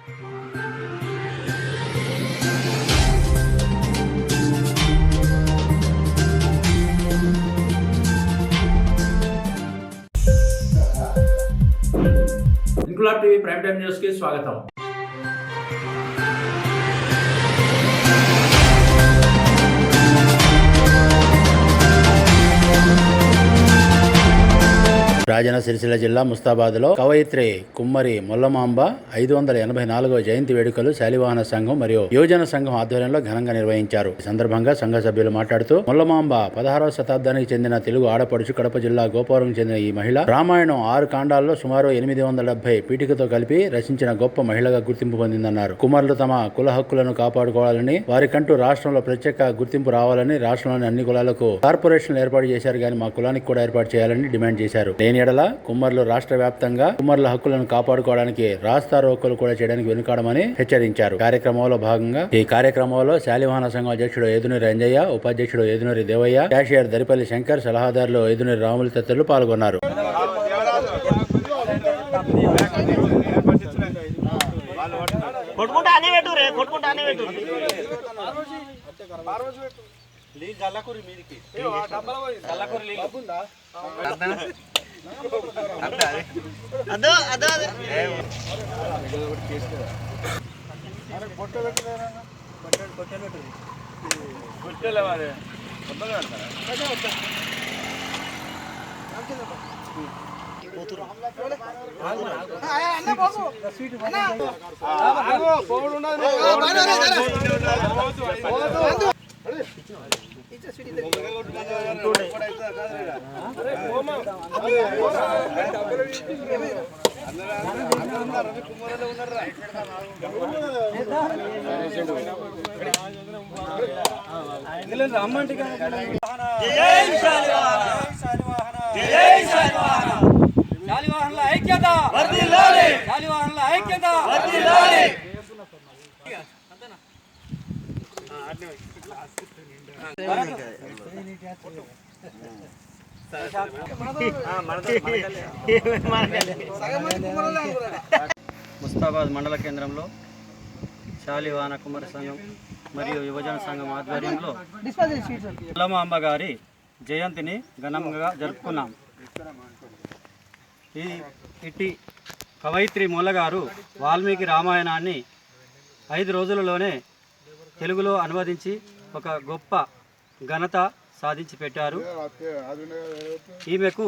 Inquilab TV prime time news కి స్వాగతం. రాజన్న సిరిసిల్ల జిల్లా ముస్తాబాద్లో కవయిత్రి కుమ్మరి మొల్లమాంబ 584వ జయంతి వేడుకలు శాలివాహన సంఘం మరియు యువజన సంఘం ఆధ్వర్యంలో ఘనంగా నిర్వహించారు. ఈ సందర్భంగా సంఘ సభ్యులు మాట్లాడుతూ మొల్లమాంబ 16వ శతాబ్దానికి చెందిన తెలుగు ఆడపడుచు, కడప జిల్లా గోపవరం చెందిన ఈ మహిళ రామాయణం 6 కాండాల్లో సుమారు 870 పీఠికతో కలిపి రచించిన గొప్ప మహిళగా గుర్తింపు పొందిందన్నారు. కుమారులు తమ కుల హక్కులను కాపాడుకోవాలని, వారికంటూ రాష్ట్రంలో ప్రత్యేక గుర్తింపు రావాలని రాష్ట్రంలోని అన్ని కులాలకు కార్పొరేషన్లు ఏర్పాటు చేశారు, కానీ మా కులానికి కూడా ఏర్పాటు చేయాలని డిమాండ్ చేశారు. ఎడల కుమ్మర్లు రాష్ట్ర వ్యాప్తంగా కుమ్మర్ల హక్కులను కాపాడుకోవడానికి రాస్తా రోకోలు కూడా చేయడానికి వెనుకాడమని హెచ్చరించారు. ఈ కార్యక్రమంలో శాలివాహన సంఘం అధ్యక్షుడు ఏదునూరి అంజయ్య, ఉపాధ్యక్షుడు ఏదునూరి దేవయ్య, క్యాషియర్ దరిపల్లి శంకర్, సలహాదారులు ఏదునూరి రాములు తదితరులు పాల్గొన్నారు. ముస్తాబాద్ మండల కేంద్రంలో శాలివాహన కుమ్మర సంఘం మరియు యువజన సంఘం ఆధ్వర్యంలో మొల్లమాంబ గారి జయంతిని ఘనంగా జరుపుకున్నాం. ఇట్టి కవయిత్రి మొల్లగారు వాల్మీకి రామాయణాన్ని 5 రోజులలోనే తెలుగులో అనువదించి ఒక గొప్ప ఘనత సాధించి పెట్టారు. ఈమెకు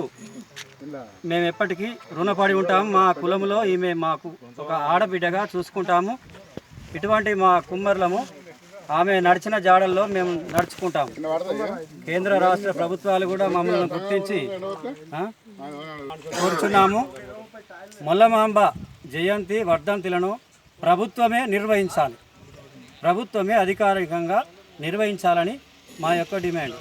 మేము ఎప్పటికీ రుణపడి ఉంటాము. మా కులములో ఈమె మాకు ఒక ఆడబిడ్డగా చూసుకుంటాము. ఇటువంటి మా కుమ్మర్లము ఆమె నడిచిన జాడల్లో మేము నడుచుకుంటాము. కేంద్ర రాష్ట్ర ప్రభుత్వాలు కూడా మమ్మల్ని గుర్తించి కోరుచున్నాము. మొల్లమాంబ జయంతి వర్ధంతులను ప్రభుత్వమే నిర్వహించాలి, ప్రభుత్వమే అధికారికంగా నిర్వహించాలని మా యొక్క డిమాండ్.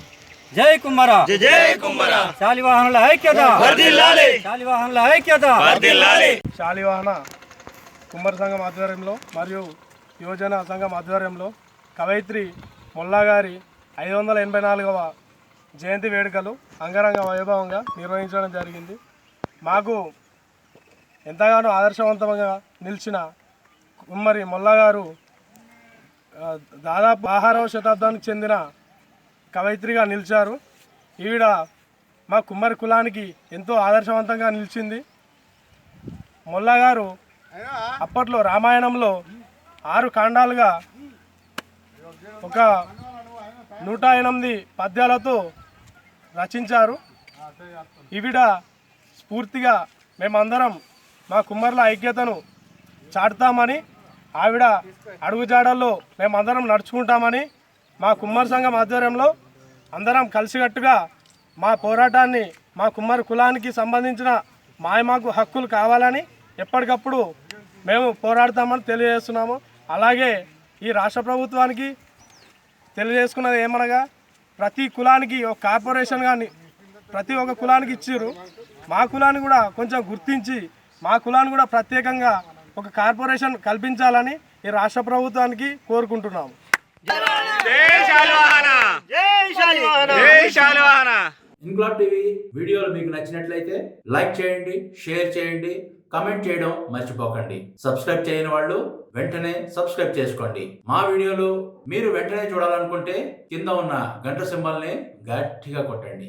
జై కుమ్మర, జై కుమ్మర, శాలివాహనుల ఐక్యత వర్ధిల్లాలి, శాలివాహనుల ఐక్యత వర్ధిల్లాలి. శాలివాహన కుమ్మర సంఘం ఆధ్వర్యంలో మరియు యువజన సంఘం ఆధ్వర్యంలో కవయిత్రి మొల్లగారి 584వ జయంతి వేడుకలు అంగరంగ వైభవంగా నిర్వహించడం జరిగింది. మాకు ఎంతగానో ఆదర్శవంతంగా నిలిచిన కుమ్మరి మొల్లగారు దాదాపు 16వ శతాబ్దానికి చెందిన కవయిత్రిగా నిలిచారు. ఈవిడ మా కుమ్మరి కులానికి ఎంతో ఆదర్శవంతంగా నిలిచింది. మొల్లగారు అప్పట్లో రామాయణంలో 6 కాండాలుగా ఒక 108 పద్యాలతో రచించారు. ఈవిడ స్ఫూర్తిగా మేమందరం మా కుమ్మర్ల ఐక్యతను చాటుతామని, ఆవిడ అడుగుజాడల్లో మేమందరం నడుచుకుంటామని మా కుమ్మర సంఘం ఆధ్వర్యంలో అందరం కలిసికట్టుగా మా పోరాటాన్ని, మా కుమ్మరి కులానికి సంబంధించిన మాకు హక్కులు కావాలని ఎప్పటికప్పుడు మేము పోరాడతామని తెలియజేస్తున్నాము. అలాగే ఈ రాష్ట్ర ప్రభుత్వానికి తెలియజేసుకున్నది ఏమనగా, ప్రతి కులానికి ఒక కార్పొరేషన్ కానీ ప్రతి ఒక్క కులానికి ఇచ్చిర్రు. మా కులాన్ని కూడా కొంచెం గుర్తించి మా కులాన్ని కూడా ప్రత్యేకంగా ఒక కార్పొరేషన్ కల్పించాలని ఈ రాష్ట్ర ప్రభుత్వానికి కోరుకుంటున్నాము. ఇంక్లాబ్ టీవీ వీడియోలు మీకు నచ్చినట్లయితే లైక్ చేయండి, షేర్ చేయండి, కమెంట్ చేయడం మర్చిపోకండి. సబ్స్క్రైబ్ చేయని వాళ్ళు వెంటనే సబ్స్క్రైబ్ చేసుకోండి. మా వీడియోలు మీరు వెంటనే చూడాలనుకుంటే కింద ఉన్న గంట సింబల్ని గట్టిగా కొట్టండి.